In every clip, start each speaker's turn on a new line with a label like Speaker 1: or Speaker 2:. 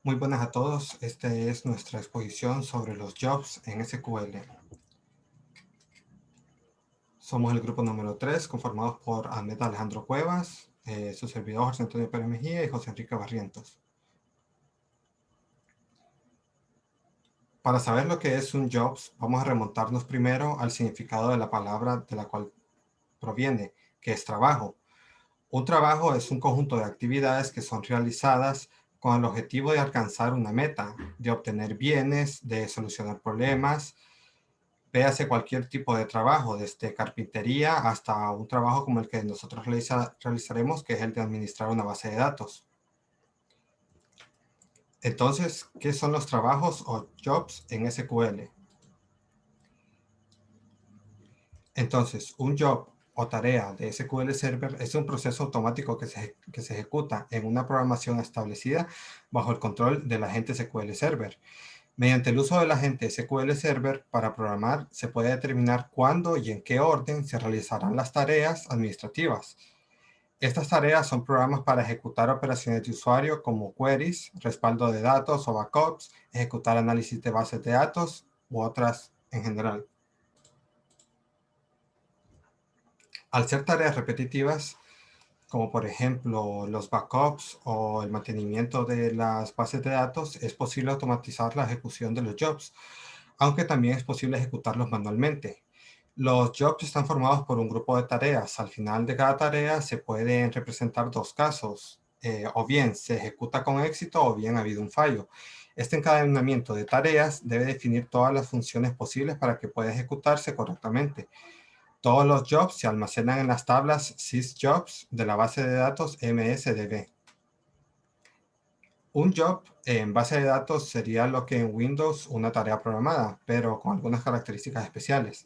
Speaker 1: Muy buenas a todos, esta es nuestra exposición sobre los jobs en SQL. Somos el grupo número 3, conformados por Ahmed Alejandro Cuevas, su servidor José Antonio Pérez Mejía y José Enrique Barrientos. Para saber lo que es un jobs, vamos a remontarnos primero al significado de la palabra de la cual proviene, que es trabajo. Un trabajo es un conjunto de actividades que son realizadas con el objetivo de alcanzar una meta, de obtener bienes, de solucionar problemas. Véase cualquier tipo de trabajo, desde carpintería hasta un trabajo como el que nosotros realizaremos, que es el de administrar una base de datos. Entonces, ¿qué son los trabajos o jobs en SQL? Entonces, un job o tarea de SQL Server es un proceso automático que se ejecuta en una programación establecida bajo el control del agente SQL Server. Mediante el uso del agente SQL Server para programar, se puede determinar cuándo y en qué orden se realizarán las tareas administrativas. Estas tareas son programas para ejecutar operaciones de usuario como queries, respaldo de datos o backups, ejecutar análisis de bases de datos u otras en general. Al ser tareas repetitivas, como por ejemplo los backups o el mantenimiento de las bases de datos, es posible automatizar la ejecución de los jobs, aunque también es posible ejecutarlos manualmente. Los jobs están formados por un grupo de tareas. Al final de cada tarea se pueden representar dos casos, o bien se ejecuta con éxito o bien ha habido un fallo. Este encadenamiento de tareas debe definir todas las funciones posibles para que pueda ejecutarse correctamente. Todos los jobs se almacenan en las tablas sysjobs de la base de datos MSDB. Un job en base de datos sería lo que en Windows una tarea programada, pero con algunas características especiales.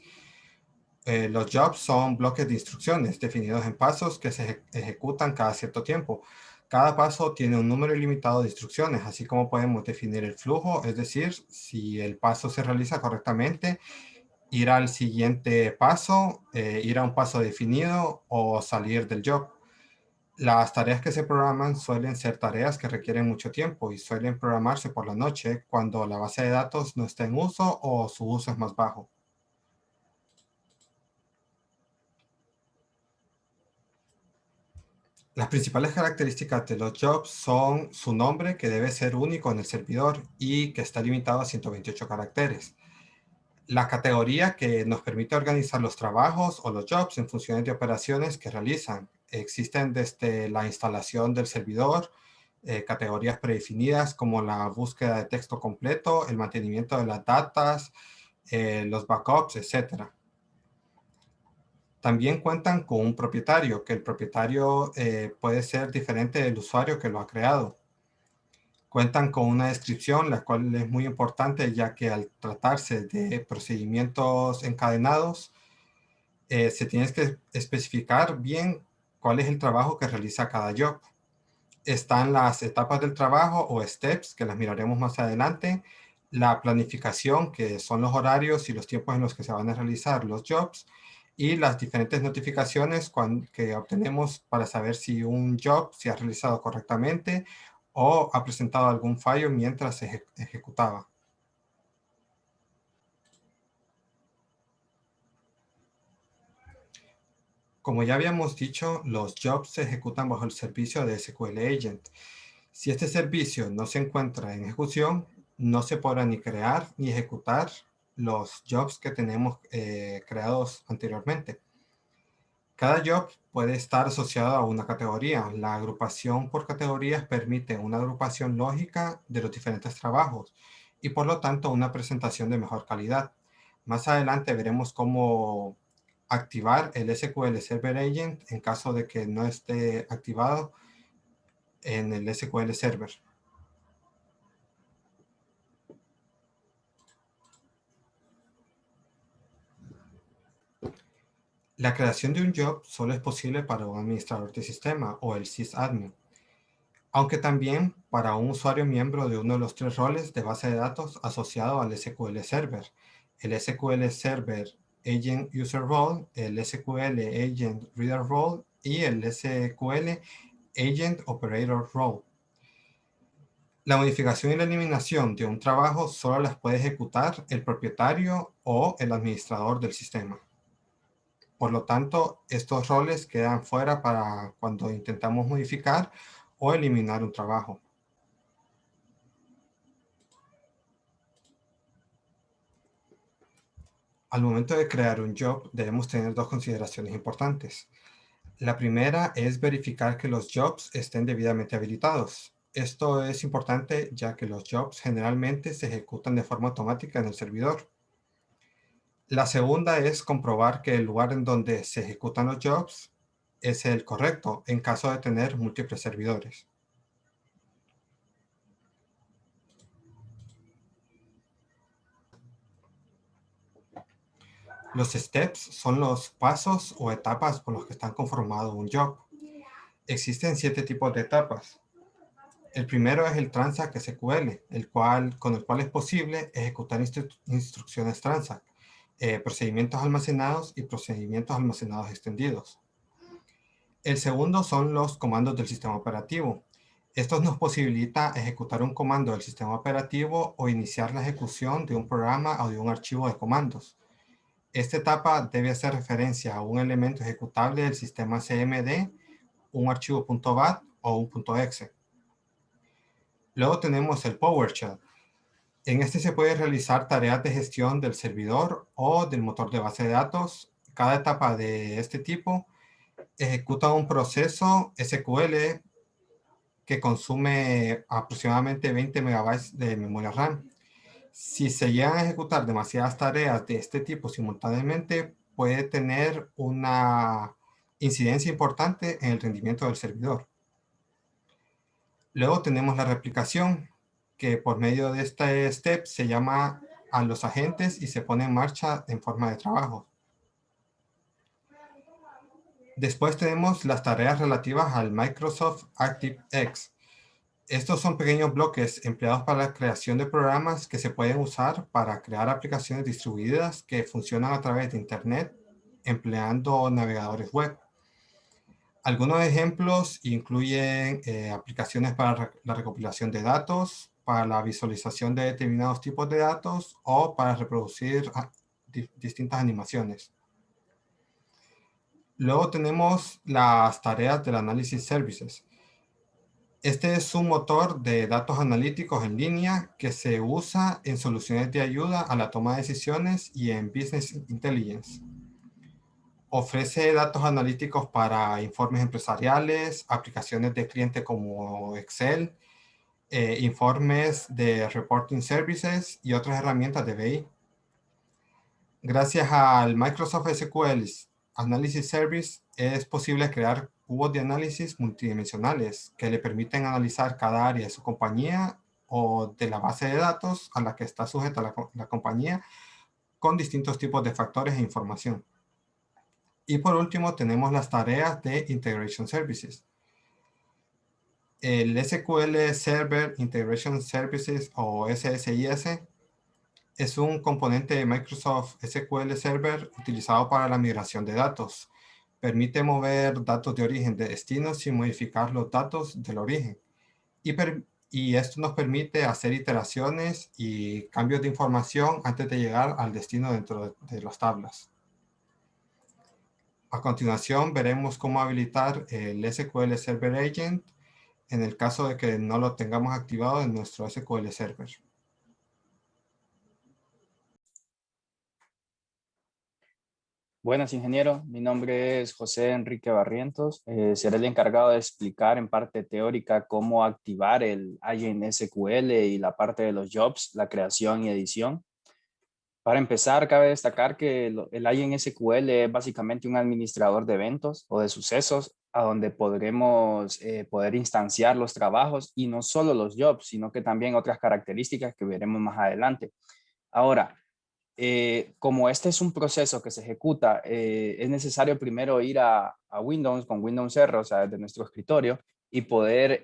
Speaker 1: Los jobs son bloques de instrucciones definidos en pasos que se ejecutan cada cierto tiempo. Cada paso tiene un número ilimitado de instrucciones, así como podemos definir el flujo, es decir, si el paso se realiza correctamente, ir al siguiente paso, ir a un paso definido o salir del job. Las tareas que se programan suelen ser tareas que requieren mucho tiempo y suelen programarse por la noche cuando la base de datos no está en uso o su uso es más bajo. Las principales características de los jobs son su nombre, que debe ser único en el servidor y que está limitado a 128 caracteres. La categoría, que nos permite organizar los trabajos o los jobs en funciones de operaciones que realizan. Existen desde la instalación del servidor, categorías predefinidas como la búsqueda de texto completo, el mantenimiento de las datas, los backups, etc. También cuentan con un propietario, que el propietario puede ser diferente del usuario que lo ha creado. Cuentan con una descripción, la cual es muy importante, ya que al tratarse de procedimientos encadenados, se tiene que especificar bien cuál es el trabajo que realiza cada job. Están las etapas del trabajo o steps, que las miraremos más adelante, la planificación, que son los horarios y los tiempos en los que se van a realizar los jobs, y las diferentes notificaciones que obtenemos para saber si un job se ha realizado correctamente o ha presentado algún fallo mientras se ejecutaba. Como ya habíamos dicho, los jobs se ejecutan bajo el servicio de SQL Agent. Si este servicio no se encuentra en ejecución, no se podrá ni crear ni ejecutar los jobs que tenemos creados anteriormente. Cada job puede estar asociado a una categoría. La agrupación por categorías permite una agrupación lógica de los diferentes trabajos y por lo tanto una presentación de mejor calidad. Más adelante veremos cómo activar el SQL Server Agent en caso de que no esté activado en el SQL Server. La creación de un job solo es posible para un administrador de sistema o el sysadmin, aunque también para un usuario miembro de uno de los tres roles de base de datos asociado al SQL Server: el SQL Server Agent User Role, el SQL Agent Reader Role y el SQL Agent Operator Role. La modificación y la eliminación de un trabajo solo las puede ejecutar el propietario o el administrador del sistema. Por lo tanto, estos roles quedan fuera para cuando intentamos modificar o eliminar un trabajo. Al momento de crear un job, debemos tener dos consideraciones importantes. La primera es verificar que los jobs estén debidamente habilitados. Esto es importante ya que los jobs generalmente se ejecutan de forma automática en el servidor. La segunda es comprobar que el lugar en donde se ejecutan los jobs es el correcto en caso de tener múltiples servidores. Los steps son los pasos o etapas por los que están conformado un job. Existen 7 tipos de etapas. El primero es el Transact SQL, con el cual es posible ejecutar instrucciones Transact, procedimientos almacenados y procedimientos almacenados extendidos. El segundo son los comandos del sistema operativo. Estos nos posibilita ejecutar un comando del sistema operativo o iniciar la ejecución de un programa o de un archivo de comandos. Esta etapa debe hacer referencia a un elemento ejecutable del sistema CMD, un archivo .bat o un .exe. Luego tenemos el PowerShell. En este se puede realizar tareas de gestión del servidor o del motor de base de datos. Cada etapa de este tipo ejecuta un proceso SQL que consume aproximadamente 20 megabytes de memoria RAM. Si se llegan a ejecutar demasiadas tareas de este tipo simultáneamente, puede tener una incidencia importante en el rendimiento del servidor. Luego tenemos la replicación, que por medio de este step se llama a los agentes y se pone en marcha en forma de trabajo. Después tenemos las tareas relativas al Microsoft ActiveX. Estos son pequeños bloques empleados para la creación de programas que se pueden usar para crear aplicaciones distribuidas que funcionan a través de Internet empleando navegadores web. Algunos ejemplos incluyen aplicaciones para la recopilación de datos, para la visualización de determinados tipos de datos o para reproducir distintas animaciones. Luego tenemos las tareas del Analysis Services. Este es un motor de datos analíticos en línea que se usa en soluciones de ayuda a la toma de decisiones y en Business Intelligence. Ofrece datos analíticos para informes empresariales, aplicaciones de cliente como Excel, informes de Reporting Services y otras herramientas de BI. Gracias al Microsoft SQL Analysis Service es posible crear cubos de análisis multidimensionales que le permiten analizar cada área de su compañía o de la base de datos a la que está sujeta la compañía con distintos tipos de factores e información. Y por último tenemos las tareas de Integration Services. El SQL Server Integration Services o SSIS es un componente de Microsoft SQL Server utilizado para la migración de datos. Permite mover datos de origen de destino sin modificar los datos del origen. Y esto nos permite hacer iteraciones y cambios de información antes de llegar al destino dentro de las tablas. A continuación veremos cómo habilitar el SQL Server Agent en el caso de que no lo tengamos activado en nuestro SQL Server.
Speaker 2: Buenas, ingeniero. Mi nombre es José Enrique Barrientos. Seré el encargado de explicar en parte teórica cómo activar el Agent SQL y la parte de los jobs, la creación y edición. Para empezar, cabe destacar que el Agent SQL es básicamente un administrador de eventos o de sucesos a donde podremos poder instanciar los trabajos y no solo los jobs, sino que también otras características que veremos más adelante. Ahora, como este es un proceso que se ejecuta, es necesario primero ir a Windows con Windows R, o sea, desde nuestro escritorio, y poder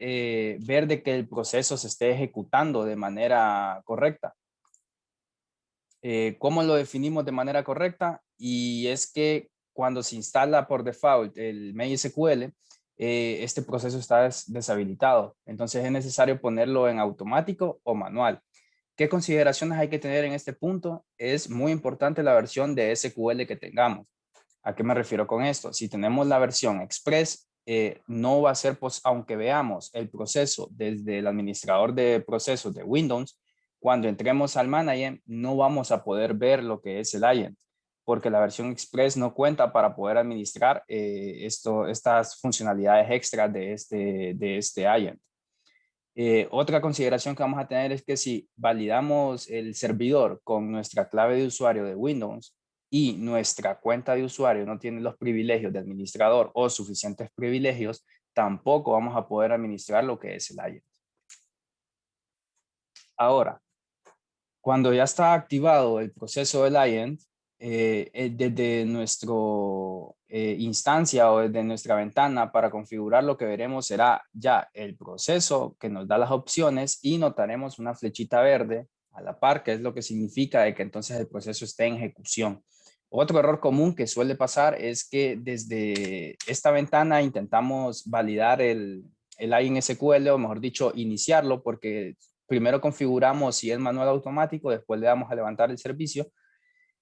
Speaker 2: ver de que el proceso se esté ejecutando de manera correcta. ¿Cómo lo definimos de manera correcta? Y es que cuando se instala por default el MySQL, este proceso está deshabilitado. Entonces es necesario ponerlo en automático o manual. ¿Qué consideraciones hay que tener en este punto? Es muy importante la versión de SQL que tengamos. ¿A qué me refiero con esto? Si tenemos la versión Express, no va a ser, pues, aunque veamos el proceso desde el administrador de procesos de Windows, cuando entremos al Manager, no vamos a poder ver lo que es el agent, porque la versión Express no cuenta para poder administrar estas funcionalidades extras de este agent. Otra consideración que vamos a tener es que si validamos el servidor con nuestra clave de usuario de Windows y nuestra cuenta de usuario no tiene los privilegios de administrador o suficientes privilegios, tampoco vamos a poder administrar lo que es el agent. Ahora, cuando ya está activado el proceso del agent, desde nuestra instancia o desde nuestra ventana para configurar, lo que veremos será ya el proceso que nos da las opciones y notaremos una flechita verde a la par, que es lo que significa de que entonces el proceso esté en ejecución. Otro error común que suele pasar es que desde esta ventana intentamos validar el agent SQL, o mejor dicho, iniciarlo, porque primero configuramos si es manual automático, después le damos a levantar el servicio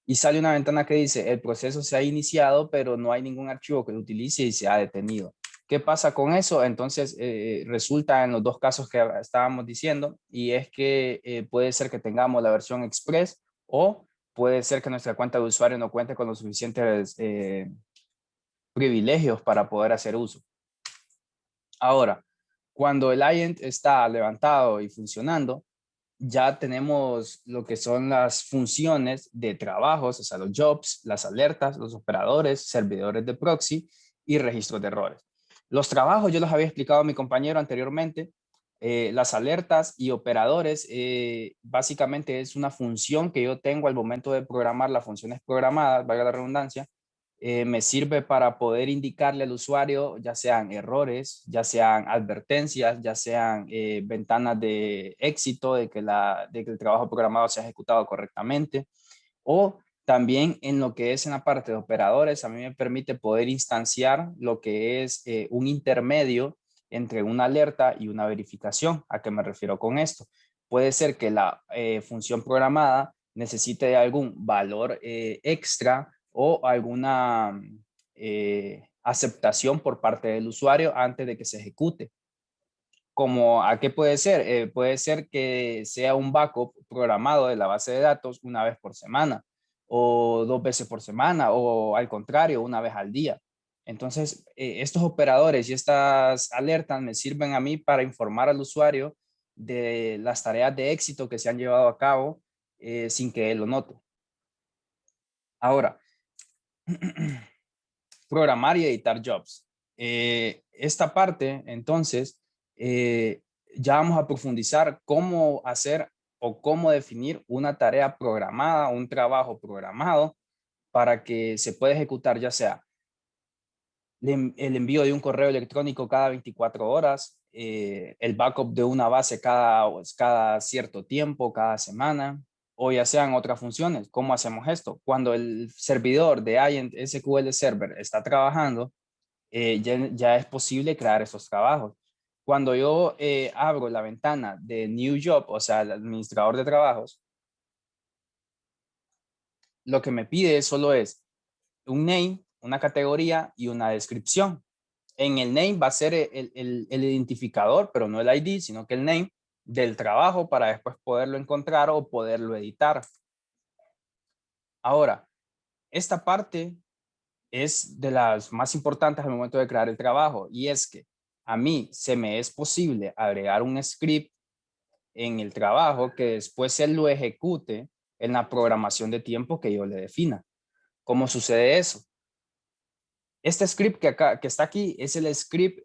Speaker 2: y sale una ventana que dice el proceso se ha iniciado, pero no hay ningún archivo que lo utilice y se ha detenido. ¿Qué pasa con eso? Entonces resulta en los dos casos que estábamos diciendo, y es que puede ser que tengamos la versión Express o puede ser que nuestra cuenta de usuario no cuente con los suficientes privilegios para poder hacer uso. Ahora, cuando el agent está levantado y funcionando, ya tenemos lo que son las funciones de trabajos, o sea, los jobs, las alertas, los operadores, servidores de proxy y registros de errores. Los trabajos yo los había explicado a mi compañero anteriormente. Las alertas y operadores básicamente es una función que yo tengo al momento de programar las funciones programadas, valga la redundancia. Me sirve para poder indicarle al usuario, ya sean errores, ya sean advertencias, ya sean ventanas de éxito de que el trabajo programado se ha ejecutado correctamente, o también en lo que es en la parte de operadores, a mí me permite poder instanciar lo que es un intermedio entre una alerta y una verificación. ¿A qué me refiero con esto? Puede ser que la función programada necesite algún valor extra o alguna aceptación por parte del usuario antes de que se ejecute. Como a qué puede ser? Puede ser que sea un backup programado de la base de datos una vez por semana o 2 veces por semana o al contrario, una vez al día. Entonces, estos operadores y estas alertas me sirven a mí para informar al usuario de las tareas de éxito que se han llevado a cabo sin que él lo note. Ahora, programar y editar jobs. Esta parte, entonces, ya vamos a profundizar cómo hacer o cómo definir una tarea programada, un trabajo programado para que se pueda ejecutar ya sea el envío de un correo electrónico cada 24 horas, el backup de una base cada cierto tiempo, cada semana, o ya sean otras funciones. ¿Cómo hacemos esto? Cuando el servidor de Agent SQL Server está trabajando, ya es posible crear esos trabajos. Cuando yo abro la ventana de New Job, o sea, el administrador de trabajos, lo que me pide solo es un name, una categoría y una descripción. En el name va a ser el identificador, pero no el ID, sino que el name del trabajo para después poderlo encontrar o poderlo editar. Ahora, esta parte es de las más importantes al momento de crear el trabajo, y es que a mí se me es posible agregar un script en el trabajo que después él lo ejecute en la programación de tiempo que yo le defina. ¿Cómo sucede eso? Este script que está aquí es el script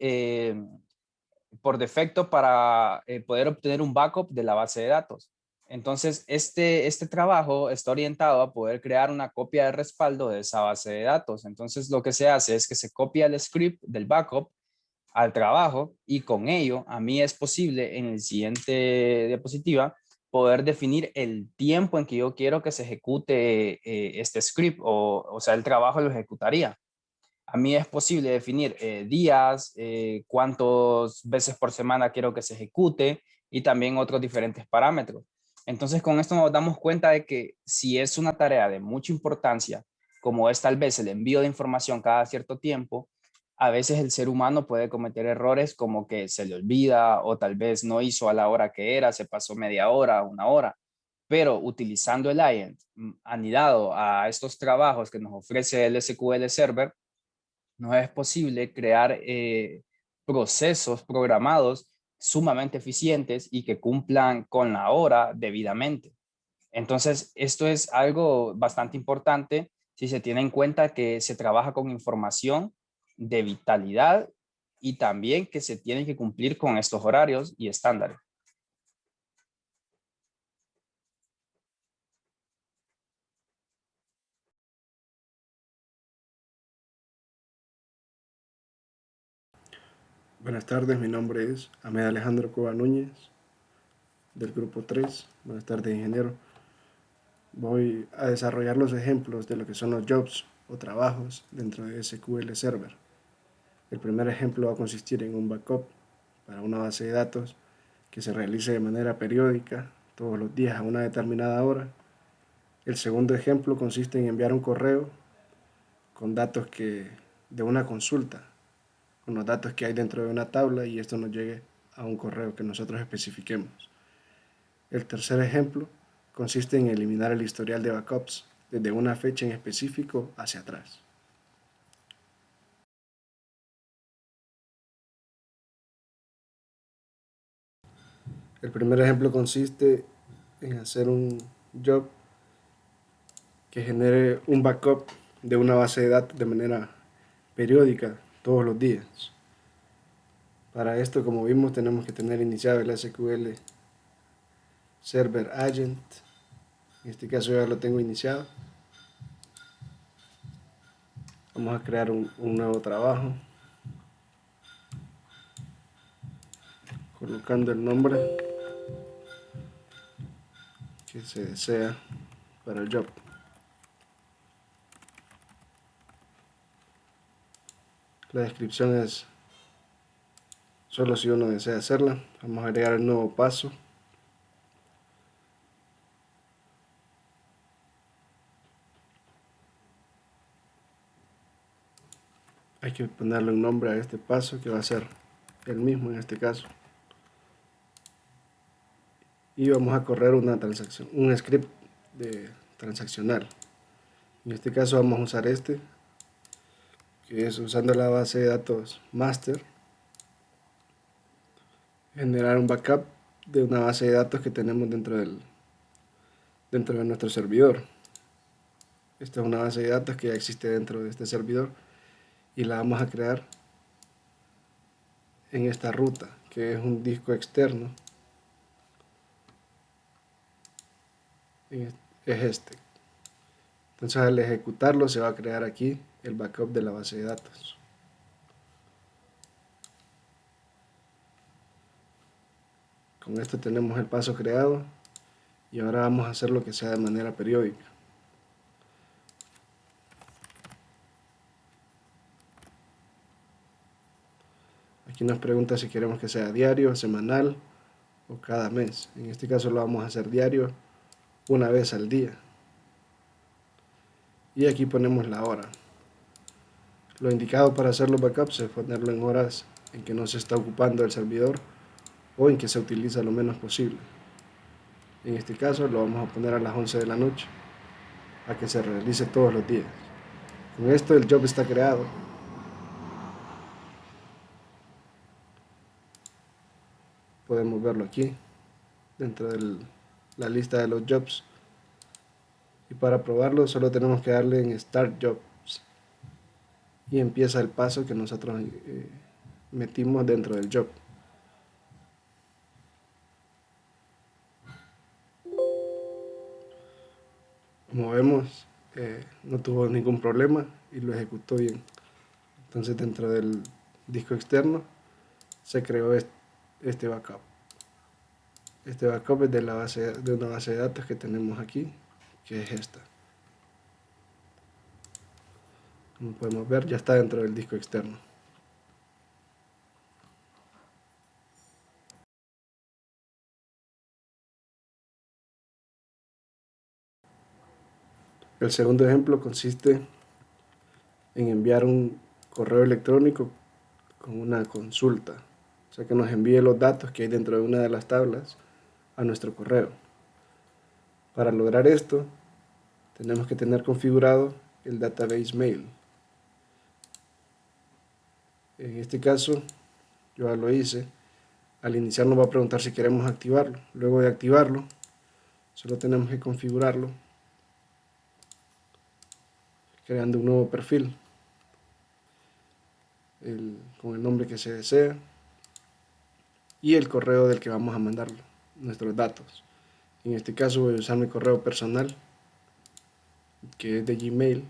Speaker 2: por defecto para poder obtener un backup de la base de datos. Entonces, este trabajo está orientado a poder crear una copia de respaldo de esa base de datos. Entonces, lo que se hace es que se copia el script del backup al trabajo y con ello a mí es posible en el siguiente diapositiva poder definir el tiempo en que yo quiero que se ejecute este script o sea, el trabajo lo ejecutaría. A mí es posible definir días, cuántas veces por semana quiero que se ejecute y también otros diferentes parámetros. Entonces, con esto nos damos cuenta de que si es una tarea de mucha importancia, como es tal vez el envío de información cada cierto tiempo, a veces el ser humano puede cometer errores como que se le olvida o tal vez no hizo a la hora que era, se pasó media hora, una hora. Pero utilizando el agent anidado a estos trabajos que nos ofrece el SQL Server, nos es posible crear procesos programados sumamente eficientes y que cumplan con la hora debidamente. Entonces, esto es algo bastante importante si se tiene en cuenta que se trabaja con información de vitalidad y también que se tiene que cumplir con estos horarios y estándares.
Speaker 3: Buenas tardes, mi nombre es Ahmed Alejandro Cueva Núñez, del grupo 3. Buenas tardes, ingeniero. Voy a desarrollar los ejemplos de lo que son los jobs o trabajos dentro de SQL Server. El primer ejemplo va a consistir en un backup para una base de datos que se realice de manera periódica, todos los días a una determinada hora. El segundo ejemplo consiste en enviar un correo con datos de una consulta, con los datos que hay dentro de una tabla, y esto nos llegue a un correo que nosotros especifiquemos. El tercer ejemplo consiste en eliminar el historial de backups desde una fecha en específico hacia atrás. El primer ejemplo consiste en hacer un job que genere un backup de una base de datos de manera periódica todos los días. Para esto, como vimos, tenemos que tener iniciado el SQL Server Agent. En este caso ya lo tengo iniciado. Vamos a crear un nuevo trabajo, colocando el nombre que se desea para el job. La descripción es solo si uno desea hacerla. Vamos a agregar el nuevo paso. Hay que ponerle un nombre a este paso que va a ser el mismo en este caso. Y vamos a correr una transacción, un script transaccional. En este caso vamos a usar este, que es usando la base de datos master, generar un backup de una base de datos que tenemos dentro de nuestro servidor. Esta es una base de datos que ya existe dentro de este servidor y la vamos a crear en esta ruta, que es un disco externo. Es este. Entonces, al ejecutarlo se va a crear aquí el backup de la base de datos. Con esto tenemos el paso creado y ahora vamos a hacer lo que sea de manera periódica. Aquí nos pregunta si queremos que sea diario, semanal o cada mes. En este caso lo vamos a hacer diario, una vez al día. Y aquí ponemos la hora. Lo indicado para hacer los backups es ponerlo en horas en que no se está ocupando el servidor o en que se utiliza lo menos posible. En este caso lo vamos a poner a las 11 de la noche, a que se realice todos los días. Con esto el job está creado. Podemos verlo aquí, dentro de la lista de los jobs. Y para probarlo solo tenemos que darle en Start Jobs. Y empieza el paso que nosotros metimos dentro del job. Como vemos, no tuvo ningún problema y lo ejecutó bien. Entonces, dentro del disco externo se creó este backup. Este backup es de una base de datos que tenemos aquí, que es esta. Como podemos ver, ya está dentro del disco externo. El segundo ejemplo consiste en enviar un correo electrónico con una consulta, o sea que nos envíe los datos que hay dentro de una de las tablas a nuestro correo. Para lograr esto, tenemos que tener configurado el database mail. En este caso, yo ya lo hice. Al iniciar nos va a preguntar si queremos activarlo. Luego de activarlo, solo tenemos que configurarlo creando un nuevo perfil con el nombre que se desea y el correo del que vamos a mandar nuestros datos. En este caso voy a usar mi correo personal, que es de Gmail,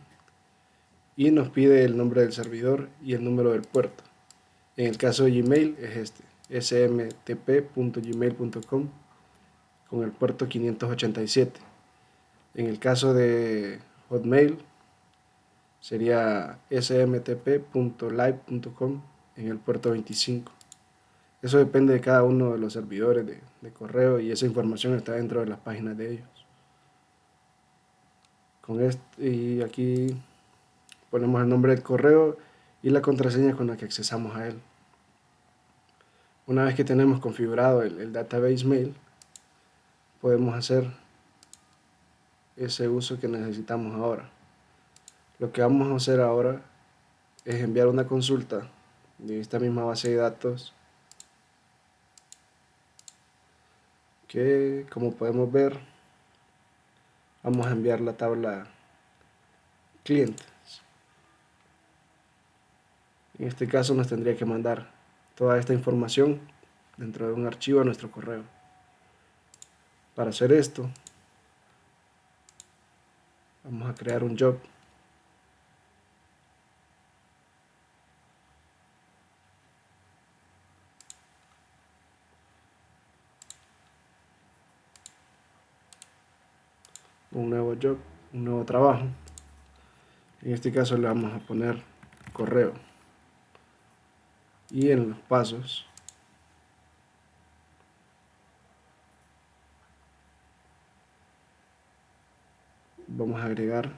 Speaker 3: y nos pide el nombre del servidor y el número del puerto. En el caso de Gmail es este, smtp.gmail.com con el puerto 587. En el caso de Hotmail sería smtp.live.com en el puerto 25. Eso depende de cada uno de los servidores de correo y esa información está dentro de las páginas de ellos. Y aquí ponemos el nombre del correo y la contraseña con la que accesamos a él. Una vez que tenemos configurado el database mail, podemos hacer ese uso que necesitamos ahora. Lo que vamos a hacer ahora es enviar una consulta de esta misma base de datos que, como podemos ver, vamos a enviar la tabla clientes. En este caso nos tendría que mandar toda esta información dentro de un archivo a nuestro correo. Para hacer esto, vamos a crear un job. Un nuevo job, un nuevo trabajo. En este caso le vamos a poner correo. Y en los pasos vamos a agregar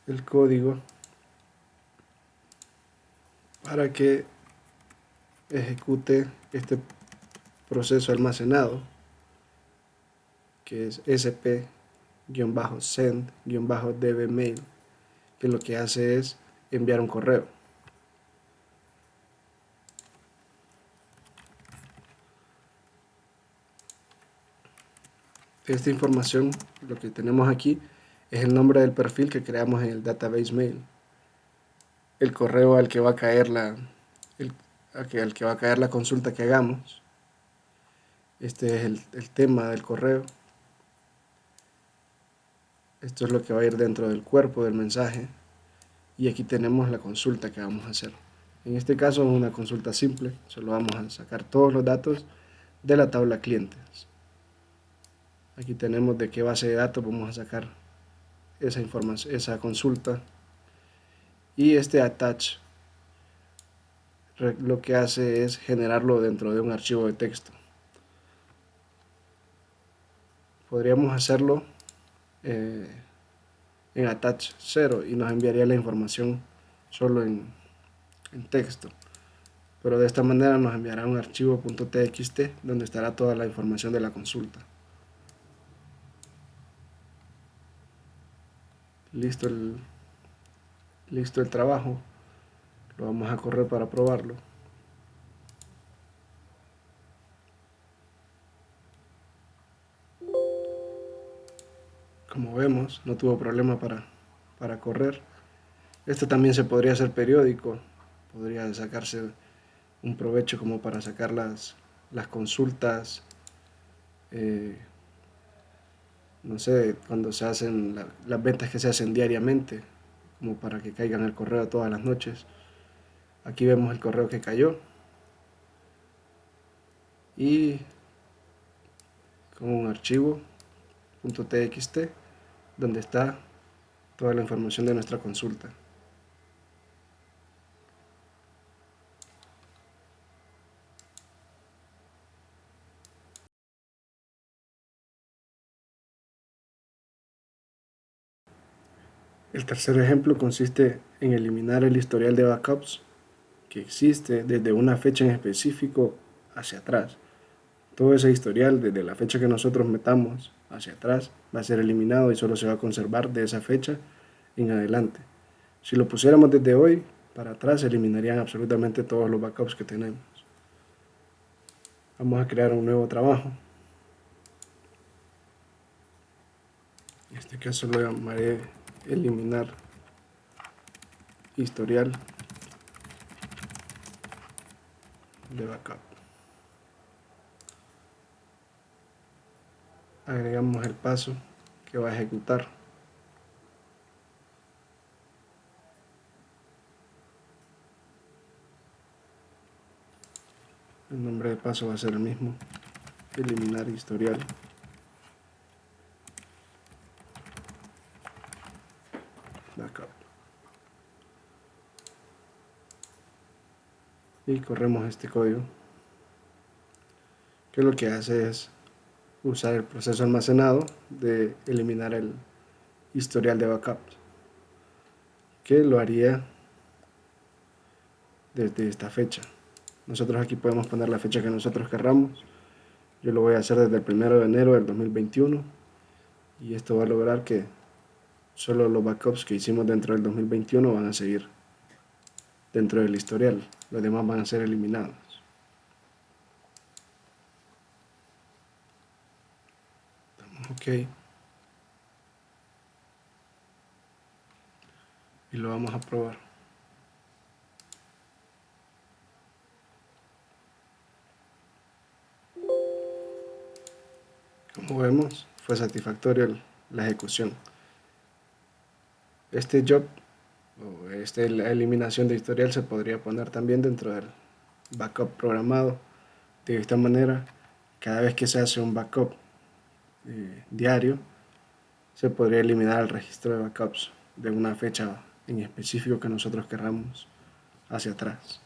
Speaker 3: el código para que ejecute este proceso almacenado, que es sp-send-dbmail, que lo que hace es enviar un correo. Esta información, lo que tenemos aquí, es el nombre del perfil que creamos en el database mail, el correo al que va a caer al que va a caer la consulta que hagamos. Este es el tema del correo. Esto es lo que va a ir dentro del cuerpo del mensaje. Y aquí tenemos la consulta que vamos a hacer. En este caso es una consulta simple. Solo vamos a sacar todos los datos de la tabla clientes. Aquí tenemos de qué base de datos vamos a sacar esa información, esa consulta. Y este attach lo que hace es generarlo dentro de un archivo de texto. Podríamos hacerlo en attach 0 y nos enviaría la información solo en texto, pero de esta manera nos enviará un archivo .txt donde estará toda la información de la consulta. Listo el trabajo, lo vamos a correr para probarlo. Como vemos, no tuvo problema para correr. Esto también se podría hacer periódico, podría sacarse un provecho como para sacar las consultas, no sé, cuando se hacen las ventas que se hacen diariamente, como para que caigan el correo todas las noches. Aquí vemos el correo que cayó y con un archivo .txt donde está toda la información de nuestra consulta. El tercer ejemplo consiste en eliminar el historial de backups que existe desde una fecha en específico hacia atrás. Todo ese historial desde la fecha que nosotros metamos hacia atrás va a ser eliminado y solo se va a conservar de esa fecha en adelante. Si lo pusiéramos desde hoy para atrás, se eliminarían absolutamente todos los backups que tenemos. Vamos a crear un nuevo trabajo. En este caso lo llamaré eliminar historial de backup. Agregamos el paso que va a ejecutar. El nombre del paso va a ser el mismo, eliminar historial. Backup. Y corremos este código, que lo que hace es usar el proceso almacenado de eliminar el historial de backups, que lo haría desde esta fecha. Nosotros aquí podemos poner la fecha que nosotros querramos. Yo lo voy a hacer desde el 1 de enero del 2021 y esto va a lograr que solo los backups que hicimos dentro del 2021 van a seguir dentro del historial. Los demás van a ser eliminados. Damos OK. Y lo vamos a probar. Como vemos, fue satisfactoria la ejecución. Este job o la eliminación de historial se podría poner también dentro del backup programado. De esta manera, cada vez que se hace un backup diario, se podría eliminar el registro de backups de una fecha en específico que nosotros querramos hacia atrás.